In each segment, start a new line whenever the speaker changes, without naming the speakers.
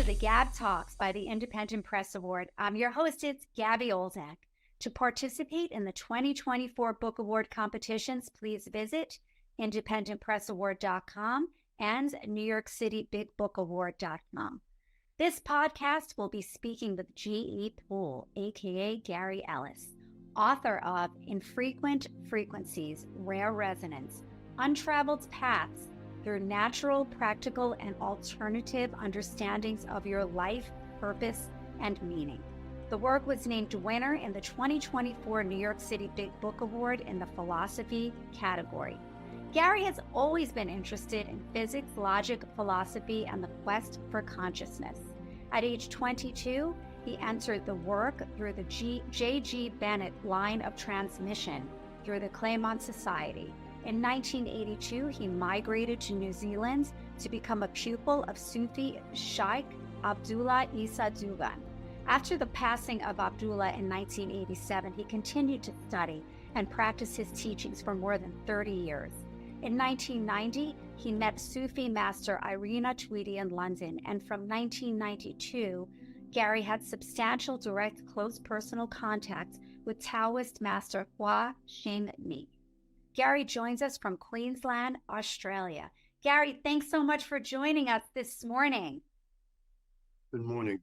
to the GAB Talks by the Independent Press Award. I'm your host, it's Gabby Olzak. To participate in the 2024 Book Award competitions, please visit independentpressaward.com and NewYorkCityBigBookAward.com. This podcast will be speaking with G.E. Poole, aka Gary Ellis, author of Infrequent Frequencies, Rare Resonance, Untravelled Paths Through Natural, Practical, and Alternative Understandings of Your Life, Purpose, and Meaning. The work was named winner in the 2024 New York City Big Book Award in the philosophy category. Gary has always been interested in physics, logic, philosophy, and the quest for consciousness. At age 22, he entered the work through the J.G. Bennett line of transmission through the Claremont Society. In 1982, he migrated to New Zealand to become a pupil of Sufi Sheikh Abdullah Isa Dugan. After the passing of Abdullah in 1987, he continued to study and practice his teachings for more than 30 years. In 1990, he met Sufi master Irina Tweedy in London, and from 1992, Gary had substantial direct close personal contact with Taoist master Hua Xin-ni. Gary joins us from Queensland, Australia. Gary, thanks so much for joining us this morning.
Good morning.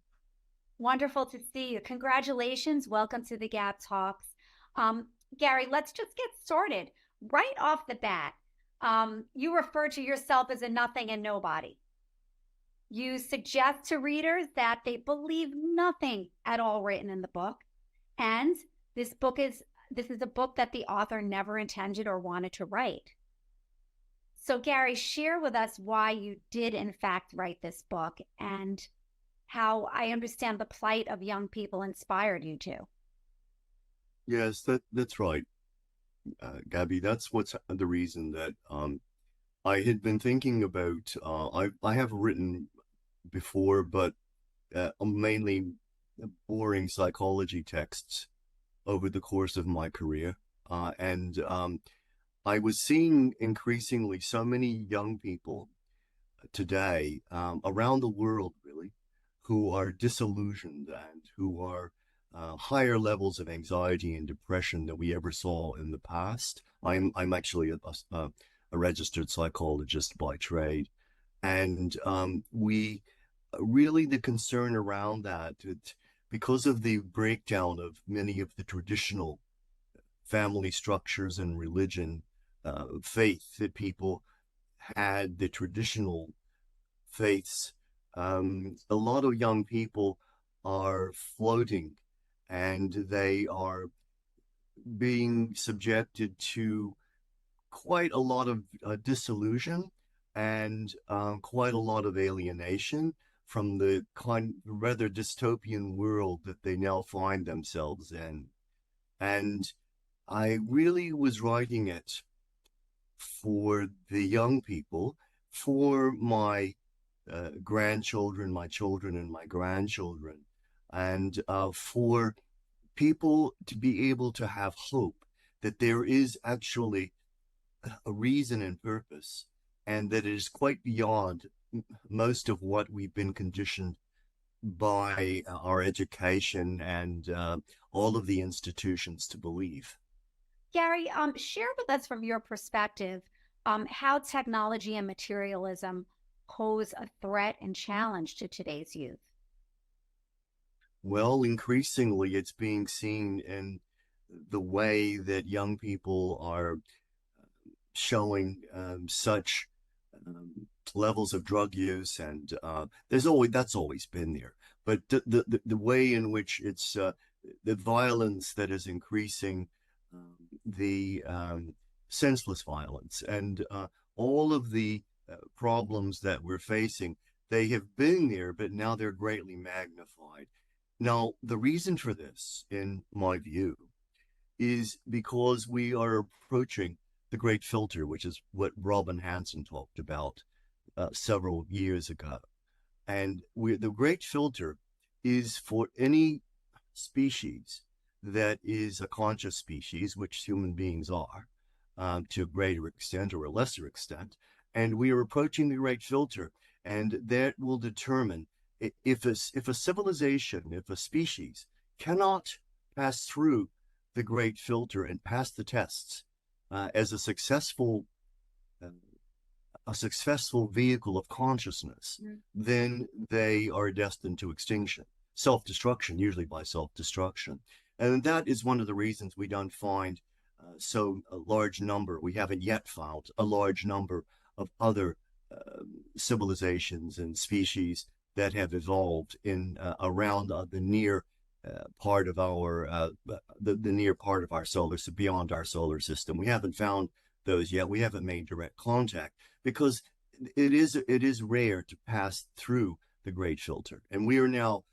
Wonderful to see you. Congratulations. Welcome to the GAB Talks. Gary, let's just get started. Right off the bat, you refer to yourself as a nothing and nobody. You suggest to readers that they believe nothing at all written in the book. And this is a book that the author never intended or wanted to write. So Gary, share with us why you did in fact write this book and how I understand the plight of young people inspired you to.
Yes, that's right, Gabby. That's what's the reason that I had been thinking about. I have written before, but mainly boring psychology texts over the course of my career. And I was seeing increasingly so many young people today around the world, really, who are disillusioned and who are higher levels of anxiety and depression than we ever saw in the past. I'm actually a registered psychologist by trade. And we really, the concern around that, because of the breakdown of many of the traditional family structures and religion, faith that people had, the traditional faiths, a lot of young people are floating and they are being subjected to quite a lot of disillusion and quite a lot of alienation from the rather dystopian world that they now find themselves in. And I really was writing it for the young people, for my grandchildren, my children, and my grandchildren, and for people to be able to have hope that there is actually a reason and purpose, and that it is quite beyond most of what we've been conditioned by our education and all of the institutions to believe.
Gary, share with us from your perspective how technology and materialism pose a threat and challenge to today's youth.
Well, increasingly, it's being seen in the way that young people are showing such levels of drug use, and that's always been there. But the way in which it's the violence that is increasing, the senseless violence, and all of the problems that we're facing, they have been there, but now they're greatly magnified. Now, the reason for this, in my view, is because we are approaching the great filter, which is what Robin Hanson talked about several years ago. And the great filter is for any species that is a conscious species, which human beings are, to a greater extent or a lesser extent. And we are approaching the great filter, and that will determine if a civilization, if a species cannot pass through the great filter and pass the tests as uh, a successful vehicle of consciousness, then they are destined to extinction, self-destruction, usually by self-destruction. And that is one of the reasons we don't find so a large number, we haven't yet found a large number of other civilizations and species that have evolved in around the near part of our the near part of our beyond our solar system. We haven't found those yet. We haven't made direct contact because it is rare to pass through the great filter, and we are now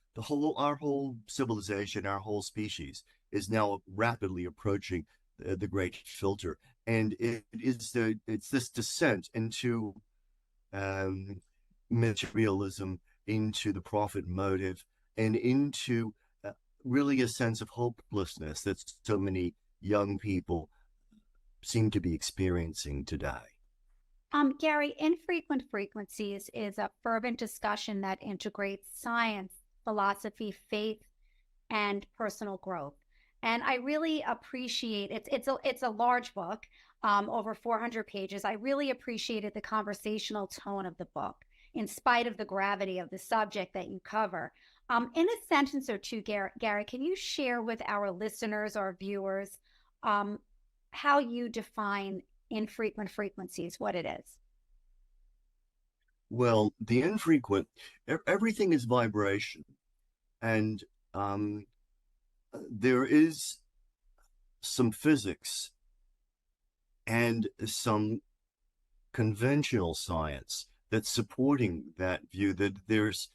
our whole civilization, our whole species is now rapidly approaching the great filter, and it's this descent into materialism, into the profit motive, and into really a sense of hopelessness that so many young people seem to be experiencing today.
Gary, Infrequent Frequencies is a fervent discussion that integrates science, philosophy, faith, and personal growth. And I really appreciate it. It's a large book, over 400 pages. I really appreciated the conversational tone of the book, in spite of the gravity of the subject that you cover. In a sentence or two, Gary, can you share with our listeners or viewers how you define infrequent frequencies, what it is?
Well, the infrequent, everything is vibration. And there is some physics and some conventional science that's supporting that view, that there's,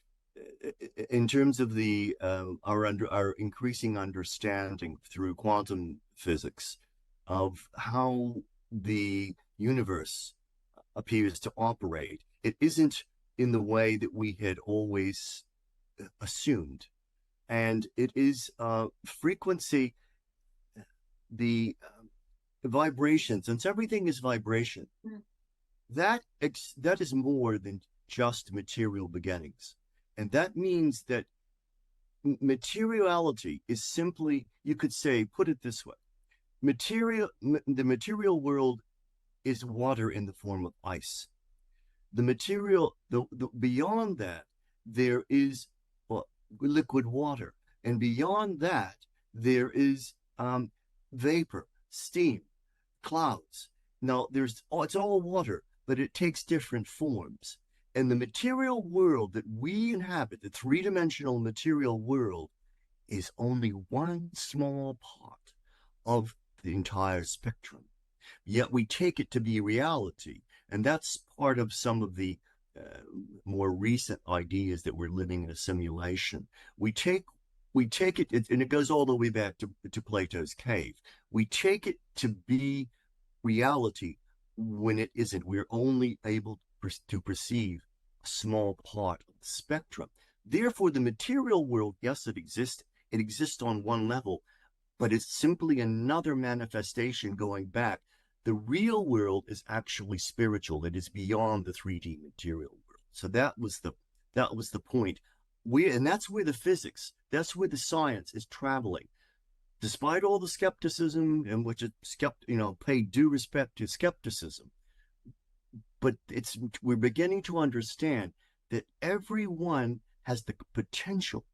in terms of the our increasing understanding through quantum physics of how the universe appears to operate, it isn't in the way that we had always assumed. And it is frequency, the vibrations, since everything is vibration, that is more than just material beginnings. And that means that materiality is simply, you could say, put it this way, the material world is water in the form of ice. The material, the beyond that, there is liquid water, and beyond that, there is vapor, steam, clouds. Now, it's all water, but it takes different forms. And the material world that we inhabit, the three-dimensional material world, is only one small part of the entire spectrum. Yet we take it to be reality. And that's part of some of the more recent ideas that we're living in a simulation. We take it, and it goes all the way back to Plato's cave. We take it to be reality when it isn't. We're only able to perceive a small part of the spectrum. Therefore, the material world, yes, it exists. It exists on one level, but it's simply another manifestation going back. The real world is actually spiritual. It is beyond the 3D material world. So that was the point. And that's where the physics, that's where the science is traveling. Despite all the skepticism, and which is pay due respect to skepticism, but we're beginning to understand that everyone has the potential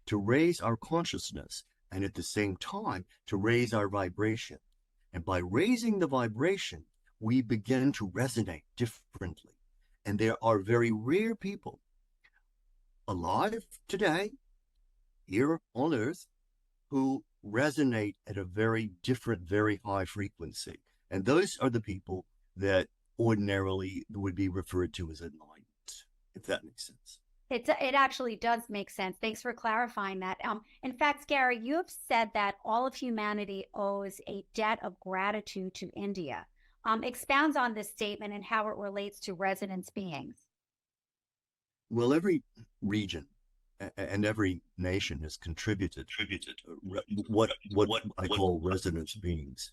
to raise our consciousness, and at the same time to raise our vibration. And by raising the vibration, we begin to resonate differently. And there are very rare people alive today, here on Earth, who resonate at a very different, very high frequency. And those are the people that ordinarily would be referred to as enlightened, if that makes sense.
It actually does make sense. Thanks for clarifying that. In fact, Gary, you have said that all of humanity owes a debt of gratitude to India. Expounds on this statement and how it relates to resonance beings.
Well, every region and every nation has contributed what I call resonance beings.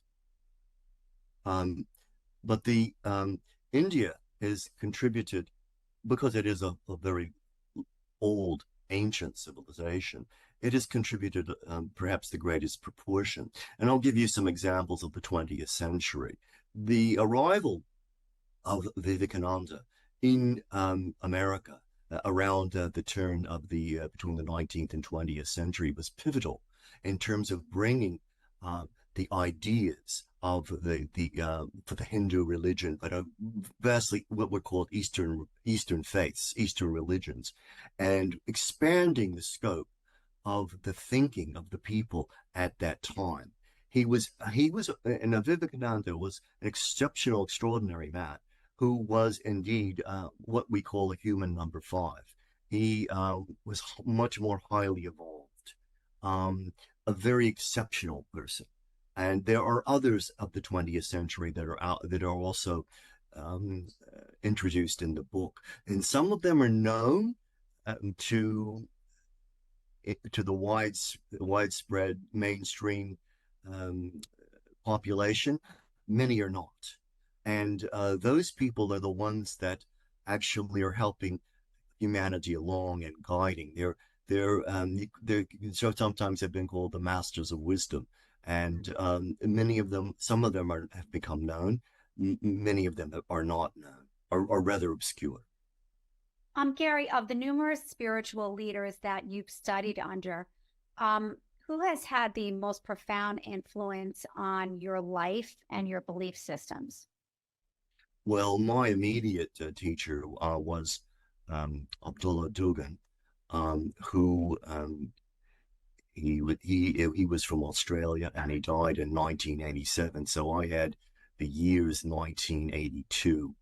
But India has contributed because it is a very old, ancient civilization, it has contributed perhaps the greatest proportion. And I'll give you some examples of the 20th century. The arrival of Vivekananda in America around the turn of the between the 19th and 20th century was pivotal in terms of bringing the ideas of the for the Hindu religion, but vastly what were called Eastern faiths, Eastern religions, and expanding the scope of the thinking of the people at that time. And Vivekananda was an exceptional, extraordinary man who was indeed what we call a human number five. He was much more highly evolved, a very exceptional person. And there are others of the 20th century that are also introduced in the book, and some of them are known to the widespread mainstream population. Many are not, and those people are the ones that actually are helping humanity along and guiding. They're so sometimes have been called the masters of wisdom, and many of them, some of them have become known. Many of them are not known, or rather obscure.
Gary, of the numerous spiritual leaders that you've studied under, who has had the most profound influence on your life and your belief systems?
Well, my immediate teacher was Abdullah Dugan, who he was from Australia, and he died in 1987. So I had the years 1982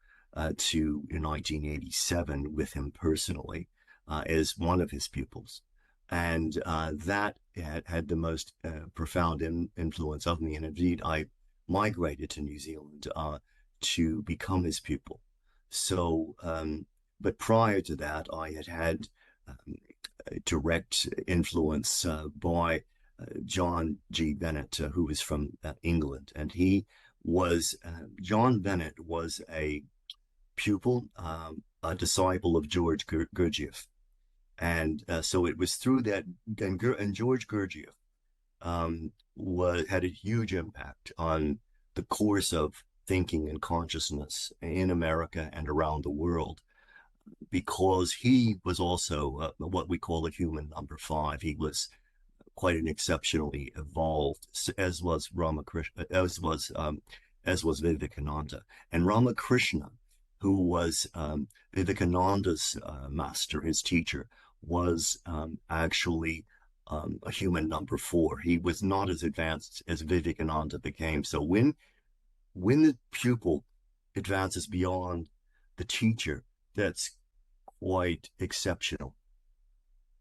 to 1987 with him personally as one of his pupils. And that had the most profound influence of me. And indeed, I migrated to New Zealand to become his pupil. So, but prior to that, I had direct influence by John G. Bennett, who was from England. And John Bennett was a pupil, a disciple of George Gurdjieff. And so it was through that, and George Gurdjieff had a huge impact on the course of thinking and consciousness in America and around the world, because he was also what we call a human number five. He was quite an exceptionally evolved, as was Ramakrishna, as was Vivekananda. And Ramakrishna, who was Vivekananda's master, his teacher, was actually a human number four. He was not as advanced as Vivekananda became. So when the pupil advances beyond the teacher, that's quite exceptional.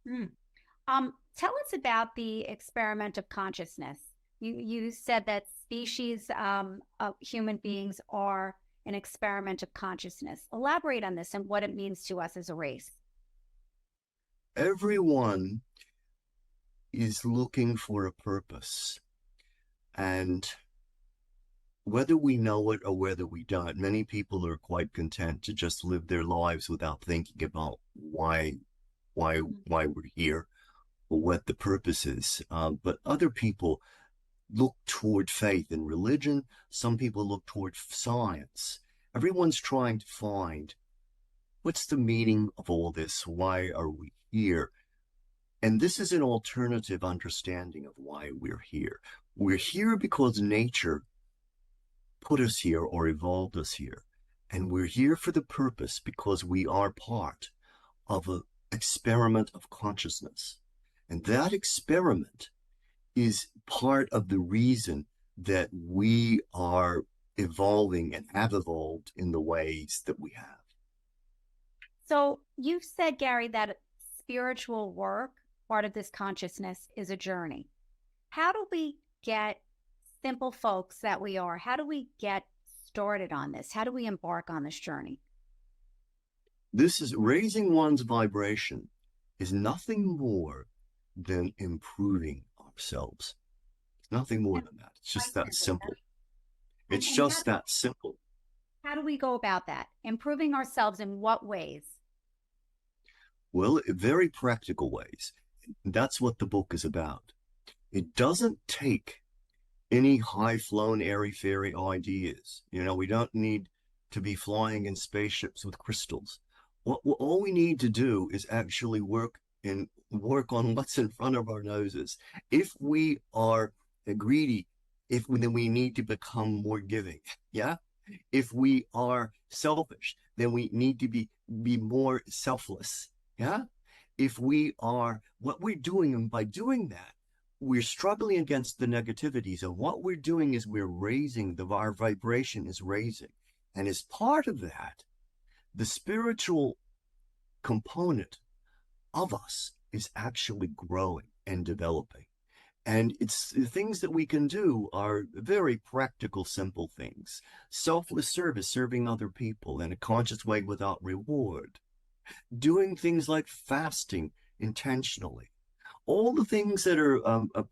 Tell us about the experiment of consciousness. You said that species of human beings are an experiment of consciousness. Elaborate on this and what it means to us as a race.
Everyone is looking for a purpose, and whether we know it or whether we don't, many people are quite content to just live their lives without thinking about why we're here or what the purpose is. But other people look toward faith and religion. Some people look toward science. Everyone's trying to find, what's the meaning of all this? Why are we here? And this is an alternative understanding of why we're here. We're here because nature put us here or evolved us here. And we're here for the purpose because we are part of an experiment of consciousness. And that experiment is part of the reason that we are evolving and have evolved in the ways that we have.
So you've said, Gary, that spiritual work, part of this consciousness, is a journey. How do we get simple folks that we are? How do we get started on this? How do we embark on this journey?
This is raising one's vibration is nothing more than improving ourselves. It's nothing more than that. It's just that simple. It's just that simple.
How do we go about that? Improving ourselves in what ways?
Well, very practical ways. That's what the book is about. It doesn't take any high-flown, airy-fairy ideas. You know, we don't need to be flying in spaceships with crystals. All we need to do is actually work on what's in front of our noses. If we are greedy, then we need to become more giving. Yeah. If we are selfish, then we need to be more selfless. Yeah. If we are what we're doing, and by doing that, we're struggling against the negativities. And what we're doing is we're raising our vibration is raising. And as part of that, the spiritual component of us is actually growing and developing. And it's the things that we can do are very practical, simple things. Selfless service, serving other people in a conscious way without reward. Doing things like fasting intentionally. All the things that are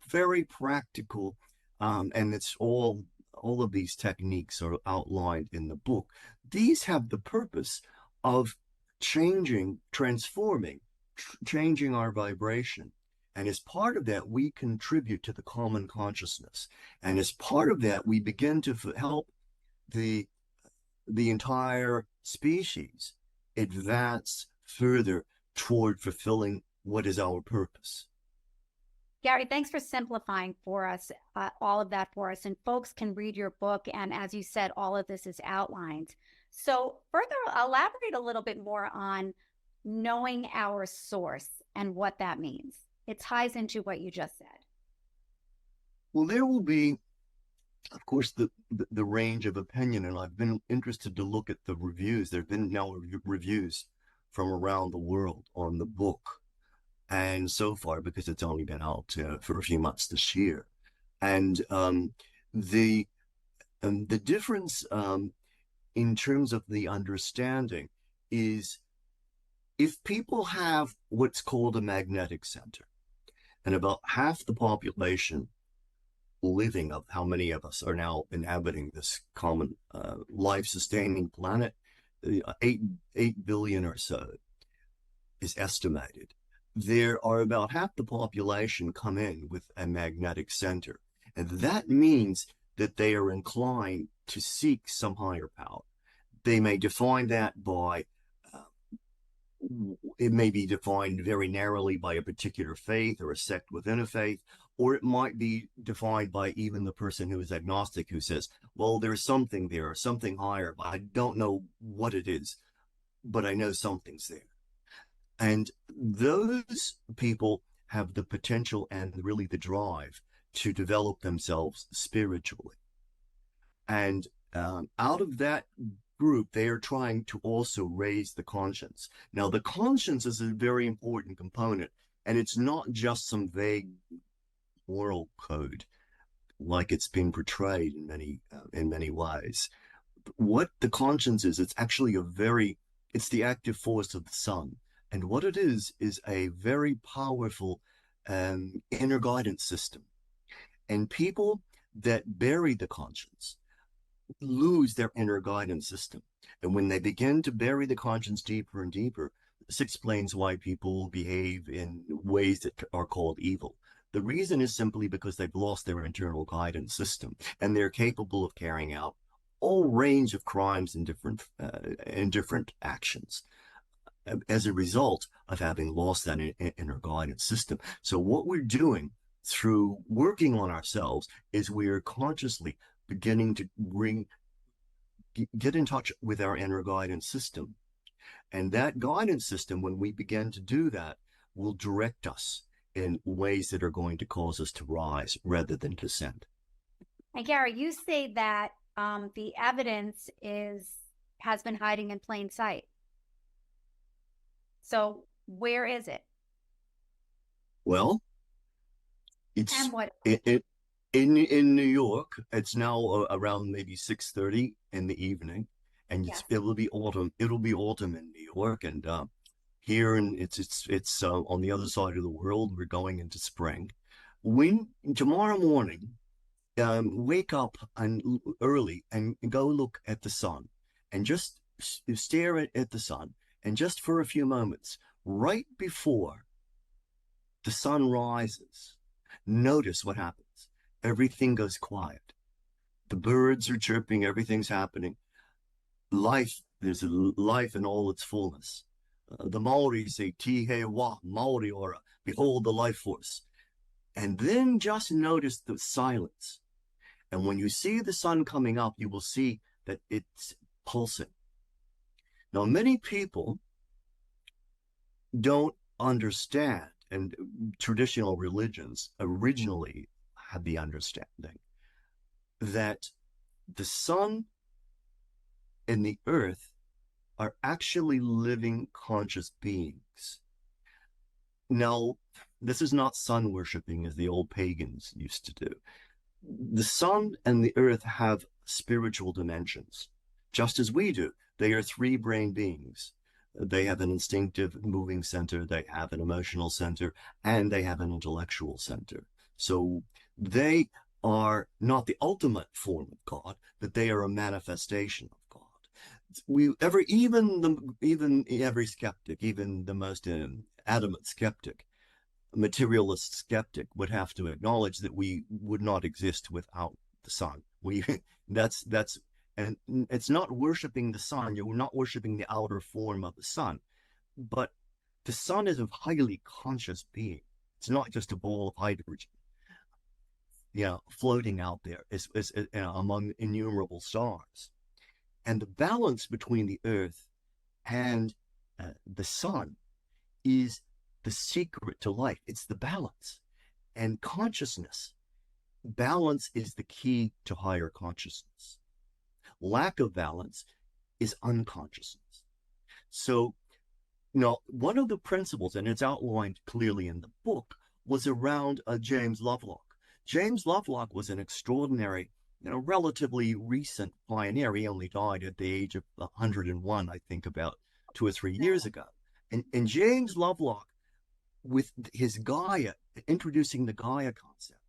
very practical, and it's all of these techniques are outlined in the book. These have the purpose of transforming, changing our vibration. And as part of that, we contribute to the common consciousness. And as part of that, we begin to help the entire species advance further toward fulfilling what is our purpose.
Gary, thanks for simplifying for us all of that for us. And folks can read your book. And as you said, all of this is outlined. So further elaborate a little bit more on knowing our source and what that means. It ties into what you just said.
Well, there will be, of course, the range of opinion, and I've been interested to look at the reviews. There have been now reviews from around the world on the book. And so far, because it's only been out for a few months this year, and the difference in terms of the understanding is if people have what's called a magnetic center, and about half the population living of how many of us are now inhabiting this common life-sustaining planet, 8 billion or so is estimated. There are about half the population come in with a magnetic center. And that means that they are inclined to seek some higher power. They may define that by, it may be defined very narrowly by a particular faith or a sect within a faith, or it might be defined by even the person who is agnostic who says, well, there's something there, something higher, but I don't know what it is, but I know something's there. And those people have the potential and really the drive to develop themselves spiritually. And out of that group, they are trying to also raise the conscience. Now, the conscience is a very important component, and it's not just some vague moral code like it's been portrayed in many ways. What the conscience is, it's actually it's the active force of the sun. And what it is a very powerful inner guidance system. And people that bury the conscience lose their inner guidance system. And when they begin to bury the conscience deeper and deeper, this explains why people behave in ways that are called evil. The reason is simply because they've lost their internal guidance system, and they're capable of carrying out all range of crimes and different actions as a result of having lost that inner guidance system. So what we're doing through working on ourselves is we're consciously beginning to get in touch with our inner guidance system. And that guidance system, when we begin to do that, will direct us in ways that are going to cause us to rise rather than descend.
And Gary, you say that the evidence has been hiding in plain sight. So where is it?
Well, it's
and what?
In New York. It's now around maybe 6:30 in the evening, and
Yes.
it will be autumn. It'll be autumn in New York, and here and it's on the other side of the world. We're going into spring. When tomorrow morning, wake up early and go look at the sun, and just stare at the sun. And just for a few moments, right before the sun rises, notice what happens. Everything goes quiet. The birds are chirping, everything's happening. Life, there's life in all its fullness. The Maori say, Ti he wa Maori ora, behold the life force. And then just notice the silence. And when you see the sun coming up, you will see that it's pulsing. Now, many people don't understand, and traditional religions originally had the understanding that the sun and the earth are actually living conscious beings. Now, this is not sun worshipping as the old pagans used to do. The sun and the earth have spiritual dimensions, just as we do. They are three-brain beings. They have an instinctive moving center, they have an emotional center, and they have an intellectual center. So they are not the ultimate form of God, but they are a manifestation of God. Even every skeptic, even the most adamant skeptic, materialist skeptic, would have to acknowledge that we would not exist without the sun. And it's not worshiping the sun. You're not worshiping the outer form of the sun, but the sun is a highly conscious being. It's not just a ball of hydrogen, floating out there among innumerable stars. And the balance between the earth and the sun is the secret to life. It's the balance and consciousness. Balance is the key to higher consciousness. Lack of balance is unconsciousness. So, one of the principles, and it's outlined clearly in the book, was around James Lovelock. James Lovelock was an extraordinary, relatively recent pioneer. He only died at the age of 101, I think, about 2 or 3 years ago. And James Lovelock, with his Gaia, introducing the Gaia concept,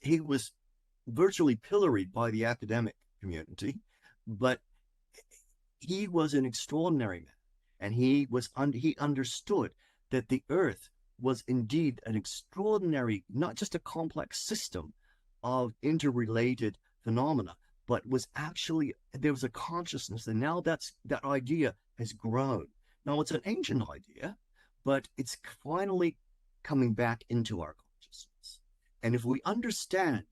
he was virtually pilloried by the academic community, but he was an extraordinary man, and he understood that the earth was indeed an extraordinary, not just a complex system of interrelated phenomena, but there was a consciousness, and now that idea has grown. Now, it's an ancient idea, but it's finally coming back into our consciousness. And if we understand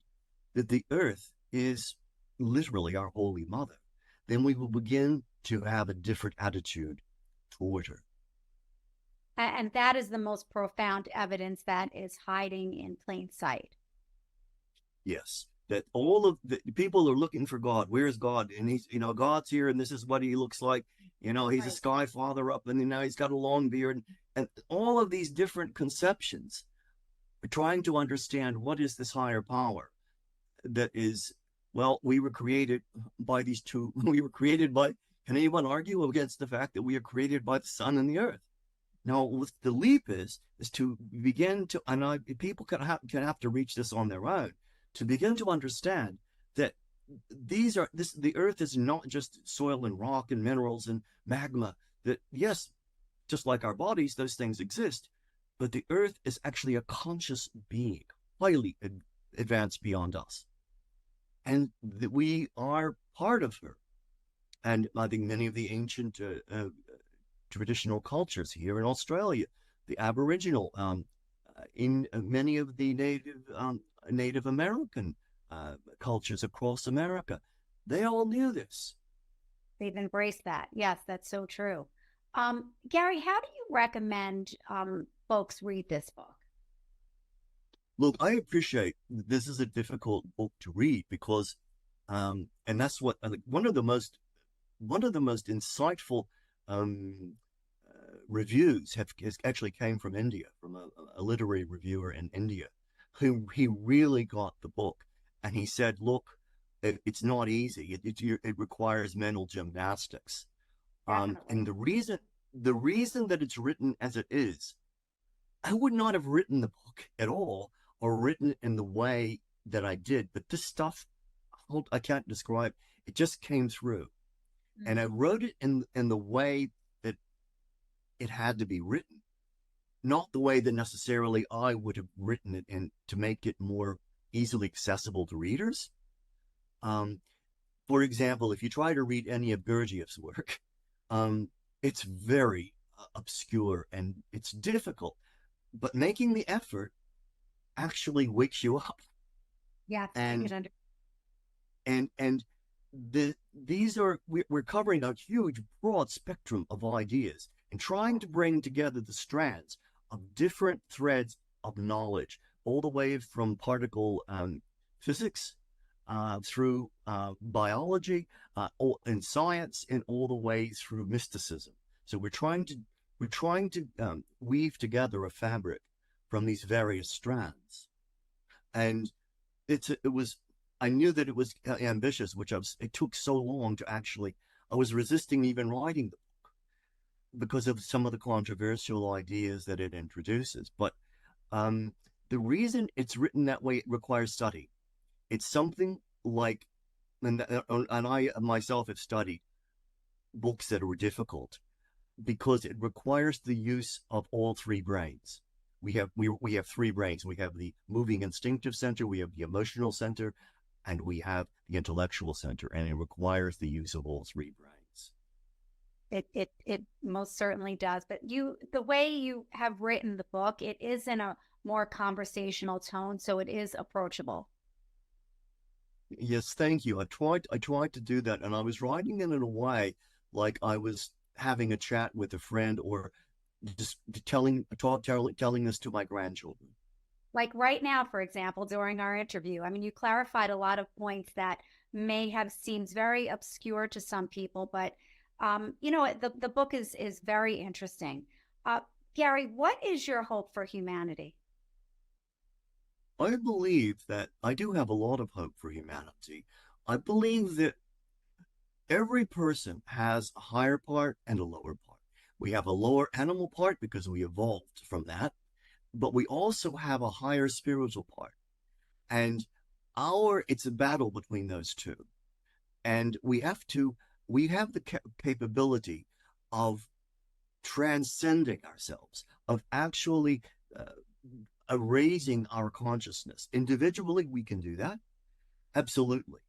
that the earth is literally our holy mother, then we will begin to have a different attitude toward her.
And that is the most profound evidence that is hiding in plain sight.
Yes, that all of the people are looking for God. Where's God? And he's, God's here, and this is what he looks like. He's right. A sky father up, and now he's got a long beard, and all of these different conceptions are trying to understand what is this higher power that is. Well, we were created by these two. We were created by. Can anyone argue against the fact that we are created by the sun and the earth? Now, what the leap is to begin to, and people can have to reach this on their own, to begin to understand that the earth is not just soil and rock and minerals and magma. That, yes, just like our bodies, those things exist, but the earth is actually a conscious being, highly advanced beyond us, and that we are part of her. And I think many of the ancient traditional cultures here in Australia, the Aboriginal, in many of the Native American cultures across America, they all knew this.
They've embraced that. Yes, that's so true. Gary, how do you recommend folks read this book?
Look, I appreciate this is a difficult book to read because, and that's what one of the most insightful reviews actually came from India, from a literary reviewer in India, who he really got the book, and he said, "Look, it's not easy. It requires mental gymnastics." And the reason that it's written as it is, I would not have written the book at all, or written it in the way that I did. But this stuff, I can't describe. It just came through. And I wrote it in the way that it had to be written, not the way that necessarily I would have written it and to make it more easily accessible to readers. Um, for example, if you try to read any of Gurdjieff's work, it's very obscure and it's difficult, but making the effort actually wakes you up.
Yes, I
And
could under.
and these are we're covering a huge broad spectrum of ideas and trying to bring together the strands of different threads of knowledge, all the way from particle physics through biology and science, and all the way through mysticism. So we're trying to weave together a fabric from these various strands. And it was, I knew that it was ambitious, it took so long to actually, I was resisting even writing the book because of some of the controversial ideas that it introduces. But um, the reason it's written that way, it requires study. It's something like, and I myself have studied books that were difficult because it requires the use of all three brains. We have three brains. We have the moving instinctive center, we have the emotional center, and we have the intellectual center, and it requires the use of all three brains.
It most certainly does. But the way you have written the book, it is in a more conversational tone, so it is approachable.
Yes, thank you. I tried to do that, and I was writing it in a way like I was having a chat with a friend, or just telling this to my grandchildren.
Like right now, for example, during our interview, I mean, you clarified a lot of points that may have seemed very obscure to some people, but the book is very interesting. Uh, Gary, what is your hope for humanity?
I believe that I do have a lot of hope for humanity. I believe that every person has a higher part and a lower part. We have a lower animal part because we evolved from that, but we also have a higher spiritual part. And it's a battle between those two. And we have the capability of transcending ourselves, of actually raising our consciousness. Individually, we can do that. Absolutely.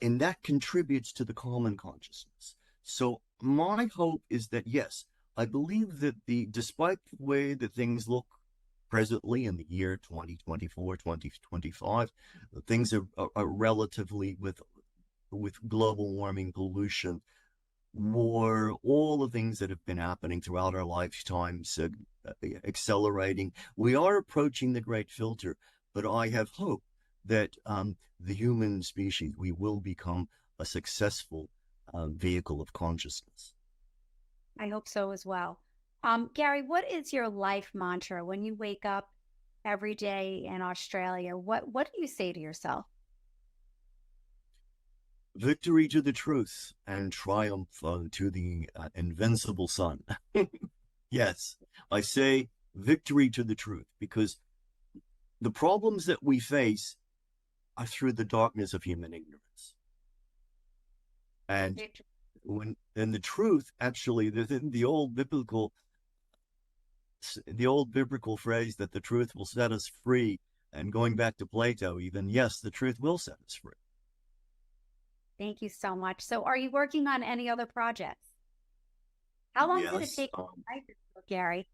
And that contributes to the common consciousness. So my hope is that, yes, I believe that despite the way that things look presently in the year 2024, 2025, things are relatively, with global warming, pollution, war, all the things that have been happening throughout our lifetimes, accelerating. We are approaching the great filter, but I have hope that the human species, we will become a successful vehicle of consciousness.
I hope so as well. Gary, what is your life mantra when you wake up every day in Australia? What do you say to yourself?
Victory to the truth and triumph to the invincible sun. Yes, I say victory to the truth because the problems that we face are through the darkness of human ignorance. And the truth, actually, the old biblical phrase that the truth will set us free, and going back to Plato, even, yes, the truth will set us free.
Thank you so much. So, are you working on any other projects? How long did it
Yes,
take to write this book, Gary?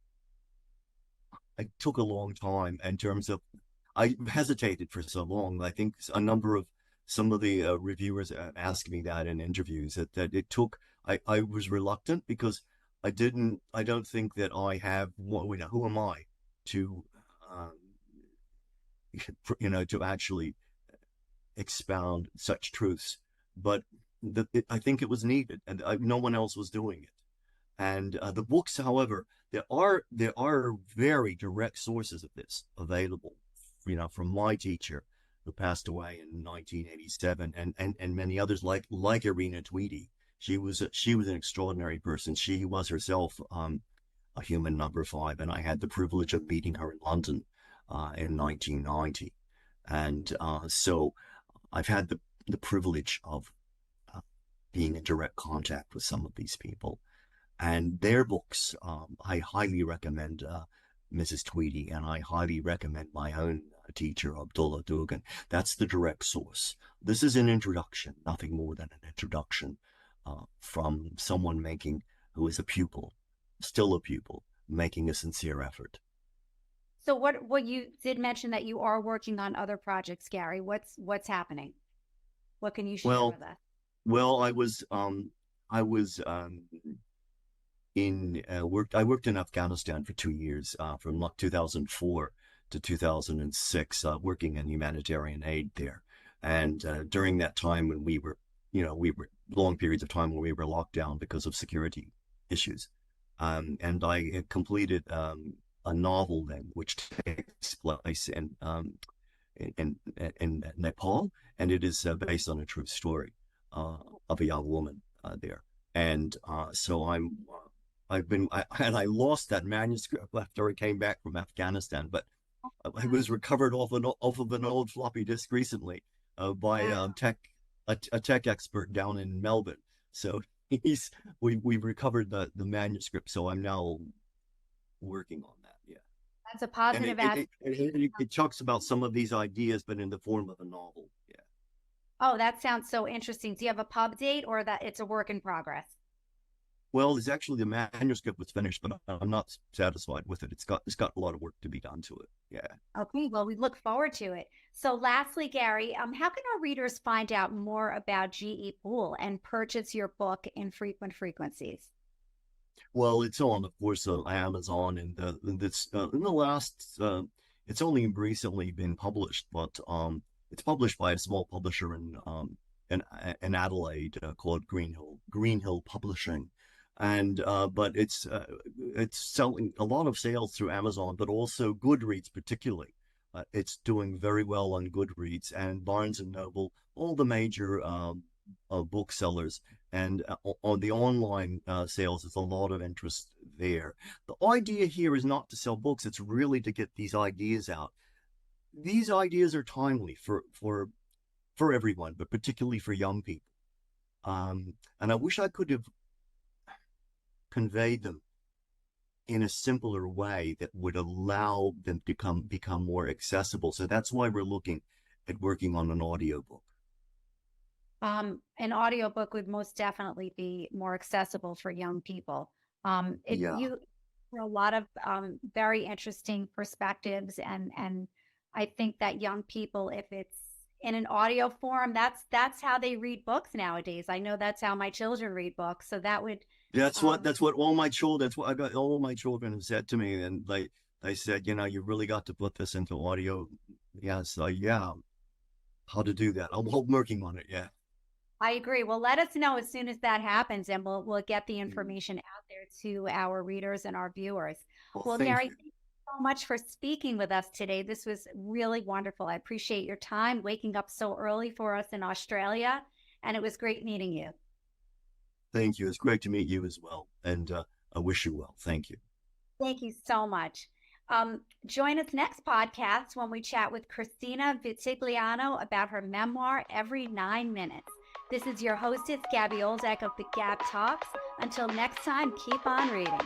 it took a long time in terms of, I hesitated for so long. I think a number of some of the reviewers asked me that in interviews, that it took, I was reluctant because I don't think that I have, who am I to, um, to actually expound such truths. But I think it was needed, and no one else was doing it. And the books, however, there are very direct sources of this available, from my teacher who passed away in 1987, and many others like Irina Tweedy. She was an extraordinary person. She was herself a human number five, and I had the privilege of meeting her in London in 1990, and so I've had the privilege of being in direct contact with some of these people. And their books, I highly recommend Mrs. Tweedy, and I highly recommend my own teacher, Abdullah Dugan. That's the direct source. This is an introduction, nothing more than an introduction from someone who is a pupil, still a pupil, making a sincere effort.
So what you did mention that you are working on other projects, Gary. What's happening? What can you share
Well,
with us?
well, I was I worked in Afghanistan for 2 years, from 2004 to 2006, working in humanitarian aid there. And during that time when we were long periods of time when we were locked down because of security issues. And I had completed a novel then, which takes place in, in Nepal, and it is based on a true story of a young woman there. And so I lost that manuscript after I came back from Afghanistan, but it was recovered off of an old floppy disk recently by
Wow.
a tech expert down in Melbourne. So we recovered the manuscript, so I'm now working on that. Yeah,
That's a
and
positive aspect.
it talks about some of these ideas, but in the form of a novel. Yeah.
Oh, that sounds so interesting. Do you have a pub date or that it's a work in progress?
Well, it's actually the manuscript was finished, but I'm not satisfied with it. It's got a lot of work to be done to it. Yeah.
Okay, well, we look forward to it. So lastly, Gary, how can our readers find out more about G.E. Poole and purchase your book, Infrequent Frequencies?
Well, it's on, of course, Amazon, and it's in the last. It's only recently been published, but it's published by a small publisher in Adelaide called Greenhill Publishing, and but it's selling a lot of sales through Amazon, but also Goodreads particularly. It's doing very well on Goodreads and Barnes and Noble, all the major booksellers, and on the online sales, there's a lot of interest there. The idea here is not to sell books; it's really to get these ideas out. These ideas are timely for everyone, but particularly for young people. And I wish I could have conveyed them in a simpler way that would allow them to become more accessible. So that's why we're looking at working on an audiobook.
An audiobook would most definitely be more accessible for young people.
Yeah,
You a lot of very interesting perspectives, and I think that young people, if it's in an audio form, that's how they read books nowadays. I know that's how my children read books, so that would um,
that's what all my children. That's what I got. All my children have said to me, and they said, you really got to put this into audio. Yeah, so yeah, how to do that? I'm working on it. Yeah.
I agree. Well, let us know as soon as that happens, and we'll get the information out there to our readers and our viewers.
Well,
Well,
thank
Gary,
you.
thank you so much for speaking with us today. This was really wonderful. I appreciate your time, waking up so early for us in Australia, and it was great meeting you.
Thank you. It's great to meet you as well, and I wish you well. Thank you.
Thank you so much. Join us next podcast when we chat with Christina Vitigliano about her memoir, Every 9 Minutes. This is your hostess, Gabby Oldek of the GAB Talks. Until next time, keep on reading.